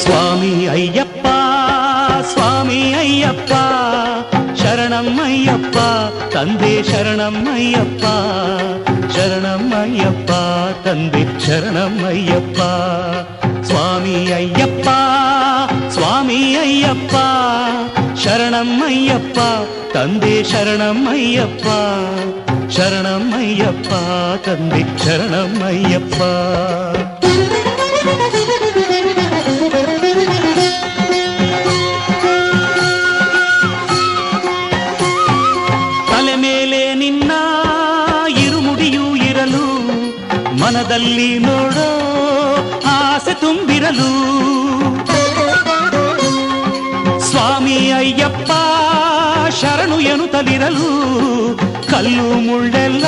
ಸ್ವಾಮಿ ಅಯ್ಯಪ್ಪ ಸ್ವಾಮಿ ಅಯ್ಯಪ್ಪ ಶರಣಮ್ಮಯ್ಯಪ್ಪ ತಂದೆ ಶರಣಮ್ಮಯ್ಯಪ್ಪ ಶರಣಮ್ಮಯ್ಯಪ್ಪ ತಂದೆ ಶರಣಮ್ಮಯ್ಯಪ್ಪ ಸ್ವಾಮಿ ಅಯ್ಯಪ್ಪ ಸ್ವಾಮಿ ಅಯ್ಯಪ್ಪ ಶರಣಮ್ಮಯ್ಯಪ್ಪ ತಂದೆ ಶರಣಮ್ಮಯ್ಯಪ್ಪ ಶರಣಮ್ಮಯ್ಯಪ್ಪ ತಂದೆ ಶರಣಮ್ಮಯ್ಯಪ್ಪ ತಲೆ ಮೇಲೆ ನಿನ್ನ ಇರುಮುಡಿಯೂ ಇರಲು ಮನದಲ್ಲಿ ನೋಡೋ ಆಸೆ ತುಂಬಿರಲು ಸ್ವಾಮಿ ಅಯ್ಯಪ್ಪ ಶರಣು ಎನ್ನುತ್ತಲಿರಲು ಕಲ್ಲು ಮುಳ್ಳೆಲ್ಲ